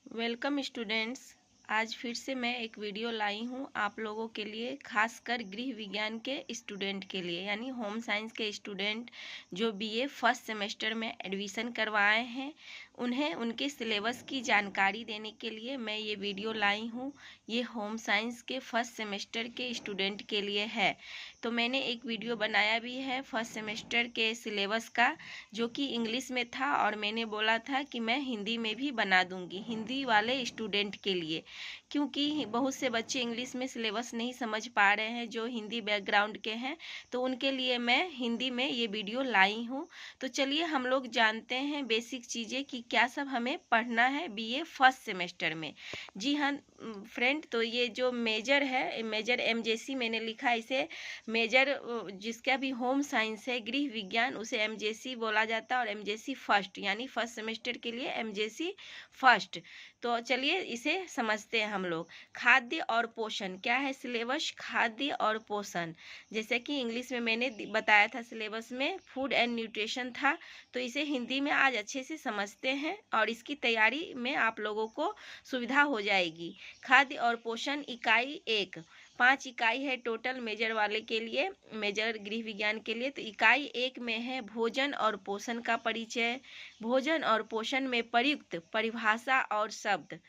Welcome students. आज फिर से मैं एक वीडियो लाई हूँ आप लोगों के लिए, खासकर गृह विज्ञान के स्टूडेंट के लिए, यानी होम साइंस के स्टूडेंट जो बीए फर्स्ट सेमेस्टर में एडमिशन करवाए हैं, उन्हें उनके सिलेबस की जानकारी देने के लिए मैं ये वीडियो लाई हूँ। ये होम साइंस के फर्स्ट सेमेस्टर के स्टूडेंट के लिए है। तो मैंने एक वीडियो बनाया भी है फर्स्ट सेमेस्टर के सिलेबस का, जो कि इंग्लिश में था, और मैंने बोला था कि मैं हिंदी में भी बना दूंगी हिंदी वाले स्टूडेंट के लिए, क्योंकि बहुत से बच्चे इंग्लिश में सिलेबस नहीं समझ पा रहे हैं जो हिंदी बैकग्राउंड के हैं। तो उनके लिए मैं हिंदी में ये वीडियो लाई हूँ। तो चलिए हम लोग जानते हैं बेसिक चीज़ें कि क्या सब हमें पढ़ना है बीए फर्स्ट सेमेस्टर में। जी हाँ फ्रेंड, तो ये जो मेजर है, मेजर एमजेसी मैंने लिखा, इसे मेजर जिसका भी होम साइंस है, गृह विज्ञान, उसे एमजेसी बोला जाता है, और एमजेसी फर्स्ट यानी फर्स्ट सेमेस्टर के लिए एमजेसी फर्स्ट। तो चलिए इसे समझते हैं हम लोग। खाद्य और पोषण क्या है सिलेबस? खाद्य और पोषण, जैसे कि इंग्लिश में मैंने बताया था सिलेबस में फूड एंड न्यूट्रिशन था, तो इसे हिंदी में आज अच्छे से समझते हैं और इसकी तैयारी में आप लोगों को सुविधा हो जाएगी। खाद्य और पोषण इकाई 1, 5 इकाई है टोटल मेजर वाले के लिए, मेजर गृह विज्ञान के लिए। तो इकाई 1 में है भोजन और पोषण का परिचय। भोजन और पोषण में प्रयुक्त परिभाषा और शब्द।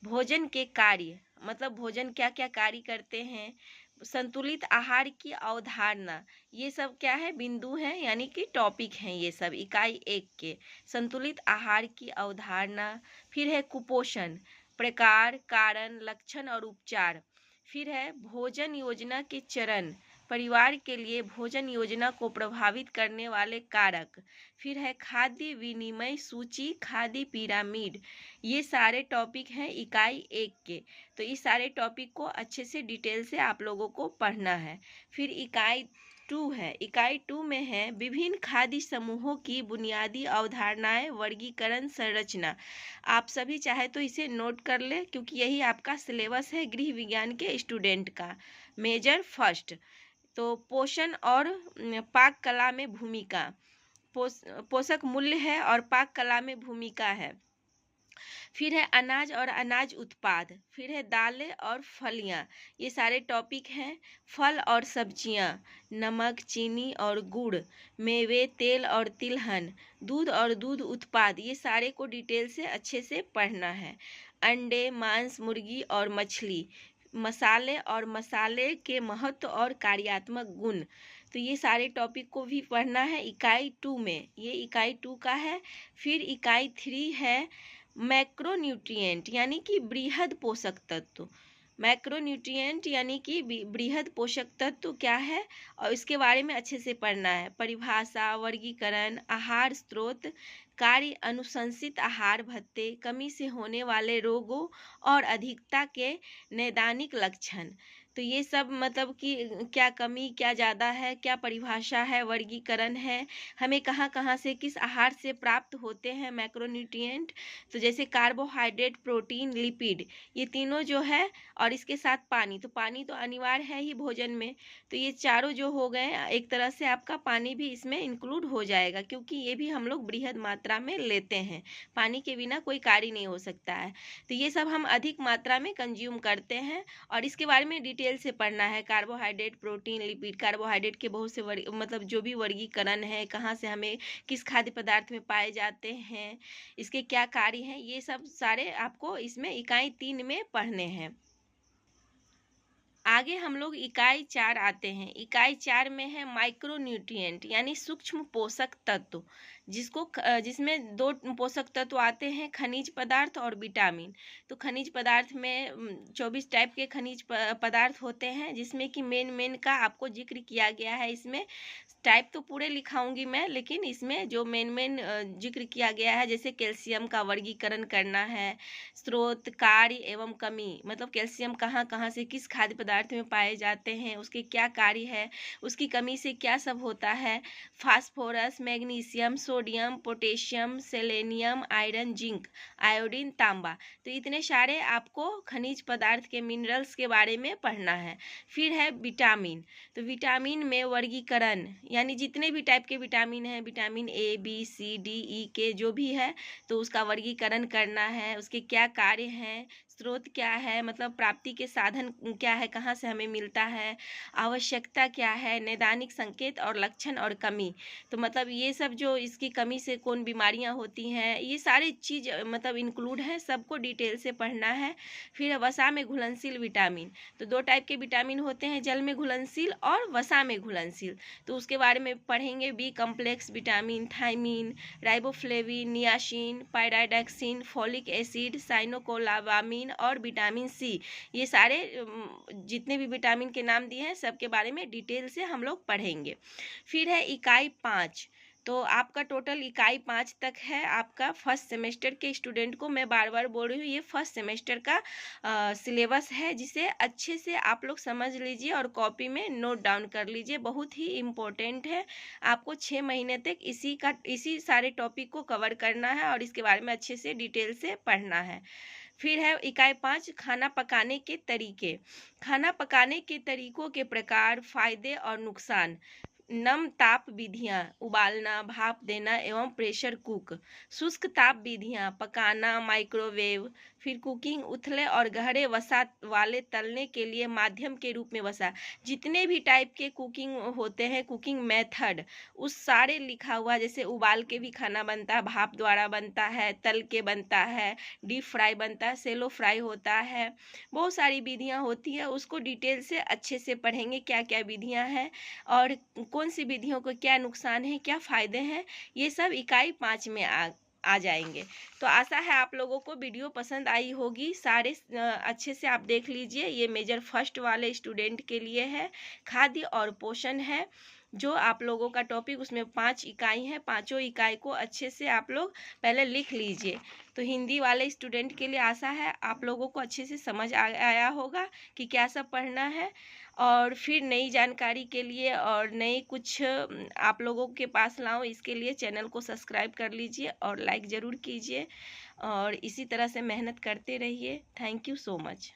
भोजन के कार्य, मतलब भोजन क्या क्या कार्य करते हैं। संतुलित आहार की अवधारणा, ये सब क्या है, बिंदु हैं, यानी कि टॉपिक हैं ये सब इकाई 1 के। संतुलित आहार की अवधारणा। फिर है कुपोषण, प्रकार, कारण, लक्षण और उपचार। फिर है भोजन योजना के चरण, परिवार के लिए भोजन योजना को प्रभावित करने वाले कारक। फिर है खाद्य विनिमय सूची, खाद्य पिरामिड। ये सारे टॉपिक हैं इकाई 1 के। तो इस सारे टॉपिक को अच्छे से डिटेल से आप लोगों को पढ़ना है। फिर इकाई 2 है, इकाई 2 में है विभिन्न खाद्य समूहों की बुनियादी अवधारणाएं, वर्गीकरण, संरचना। आप सभी चाहे तो इसे नोट कर ले, क्योंकि यही आपका सिलेबस है गृह विज्ञान के स्टूडेंट का, मेजर फर्स्ट। तो पोषण और पाक कला में भूमिका, पोषक मूल्य है और पाक कला में भूमिका है। फिर है अनाज और अनाज उत्पाद। फिर है दालें और फलियां, ये सारे टॉपिक हैं। फल और सब्जियां, नमक, चीनी और गुड़, मेवे, तेल और तिलहन, दूध और दूध उत्पाद, ये सारे को डिटेल से अच्छे से पढ़ना है। अंडे, मांस, मुर्गी और मछली, मसाले और मसाले के महत्व और कार्यात्मक गुण। तो ये सारे टॉपिक को भी पढ़ना है इकाई 2 में, ये इकाई 2 का है। फिर इकाई 3 है मैक्रोन्यूट्रिएंट, यानी कि बृहद पोषक तत्व। मैक्रोन्यूट्रिएंट यानी कि बृहद पोषक तत्व क्या है, और इसके बारे में अच्छे से पढ़ना है। परिभाषा, वर्गीकरण, आहार स्रोत, कार्य, अनुशंसित आहार भत्ते, कमी से होने वाले रोगों और अधिकता के नैदानिक लक्षण। तो ये सब मतलब कि क्या कमी, क्या ज़्यादा है, क्या परिभाषा है, वर्गीकरण है, हमें कहाँ कहाँ से किस आहार से प्राप्त होते हैं मैक्रोन्यूट्रिएंट। तो जैसे कार्बोहाइड्रेट, प्रोटीन, लिपिड, ये तीनों जो है, और इसके साथ पानी। तो पानी तो अनिवार्य है ही भोजन में। तो ये चारों जो हो गए, एक तरह से आपका पानी भी इसमें इंक्लूड हो जाएगा, क्योंकि ये भी हम लोग बृहद मात्रा में लेते हैं। पानी के बिना कोई कार्य नहीं हो सकता है। तो ये सब हम अधिक मात्रा में कंज्यूम करते हैं, और इसके बारे में डिटेल से पढ़ना है। कार्बोहाइड्रेट, प्रोटीन, लिपिड, कार्बोहाइड्रेट के बहुत से मतलब जो भी वर्गीकरण है, कहाँ से हमें किस खाद्य पदार्थ में पाए जाते हैं, इसके क्या कार्य हैं, ये सब सारे आपको इसमें इकाई 3 में पढ़ने हैं। आगे हम लोग इकाई 4 आते हैं। इकाई 4 में है माइक्रोन्यूट्रिएंट, यानी सूक्ष्म पोषक तत्व, जिसमें 2 पोषक तत्व आते हैं, खनिज पदार्थ और विटामिन। तो खनिज पदार्थ में 24 टाइप के खनिज पदार्थ होते हैं, जिसमें कि मेन का आपको जिक्र किया गया है। इसमें टाइप तो पूरे लिखाऊंगी मैं, लेकिन इसमें जो मेन जिक्र किया गया है, जैसे कैल्शियम का वर्गीकरण करना है, स्रोत, कार्य एवं कमी, मतलब कैल्शियम कहाँ कहाँ से किस खाद्य पदार्थ में पाए जाते हैं, उसके क्या कार्य है, उसकी कमी से क्या सब होता है। Phosphorus, magnesium, sodium, potassium, selenium, iron, zinc, iodine, तांबा। तो इतने सारे आपको खनिज पदार्थ के मिनरल्स के बारे में पढ़ना है। फिर है विटामिन। तो विटामिन में वर्गीकरण, यानी जितने भी टाइप के विटामिन हैं, vitamin A, B, C, D, E, के जो भी है, तो उसका वर्गीकरण करना है, उसके क्या कार्य हैं, स्रोत क्या है, मतलब प्राप्ति के साधन क्या है, कहाँ से हमें मिलता है, आवश्यकता क्या है, नैदानिक संकेत और लक्षण और कमी। तो मतलब ये सब जो इसकी कमी से कौन बीमारियां होती हैं, ये सारी चीज़ मतलब इंक्लूड है, सबको डिटेल से पढ़ना है। फिर वसा में घुलनशील विटामिन। तो दो टाइप के विटामिन होते हैं, जल में घुलनशील और वसा में घुलनशील। तो उसके बारे में पढ़ेंगे। B complex vitamin, thiamine, riboflavin, niacin, pyridoxine, folic acid, cyanocobalamin और विटामिन सी। ये सारे जितने भी विटामिन के नाम दिए हैं सबके बारे में डिटेल से हम लोग पढ़ेंगे। फिर है इकाई 5। तो आपका टोटल इकाई 5 तक है। आपका फर्स्ट सेमेस्टर के स्टूडेंट को मैं बार बार बोल रही हूँ, ये फर्स्ट सेमेस्टर का सिलेबस है, जिसे अच्छे से आप लोग समझ लीजिए और कॉपी में नोट डाउन कर लीजिए। बहुत ही इम्पोर्टेंट है। आपको 6 महीने तक इसी सारे टॉपिक को कवर करना है और इसके बारे में अच्छे से डिटेल से पढ़ना है। फिर है इकाई 5 खाना पकाने के तरीके। खाना पकाने के तरीकों के प्रकार, फायदे और नुकसान, नम ताप विधियाँ, उबालना, भाप देना एवं प्रेशर कुक, शुष्क ताप विधियाँ, पकाना, माइक्रोवेव, फिर कुकिंग, उथले और गहरे वसा वाले तलने के लिए माध्यम के रूप में वसा। जितने भी टाइप के कुकिंग होते हैं, कुकिंग मेथड, उस सारे लिखा हुआ। जैसे उबाल के भी खाना बनता है, भाप द्वारा बनता है, तल के बनता है, डीप फ्राई बनता है, सेलो फ्राई होता है, बहुत सारी विधियाँ होती है। उसको डिटेल से अच्छे से पढ़ेंगे, क्या क्या विधियाँ हैं और कौन सी विधियों को क्या नुकसान है, क्या फ़ायदे हैं, ये सब इकाई 5 में आ जाएंगे। तो आशा है आप लोगों को वीडियो पसंद आई होगी। सारे अच्छे से आप देख लीजिए। ये मेजर फर्स्ट वाले स्टूडेंट के लिए है। खाद्य और पोषण है जो आप लोगों का टॉपिक, उसमें 5 इकाई हैं। पाँचों इकाई को अच्छे से आप लोग पहले लिख लीजिए। तो हिंदी वाले स्टूडेंट के लिए आशा है आप लोगों को अच्छे से समझ आया होगा कि क्या सब पढ़ना है। और फिर नई जानकारी के लिए और नई कुछ आप लोगों के पास लाऊं, इसके लिए चैनल को सब्सक्राइब कर लीजिए और लाइक ज़रूर कीजिए और इसी तरह से मेहनत करते रहिए। Thank you so much.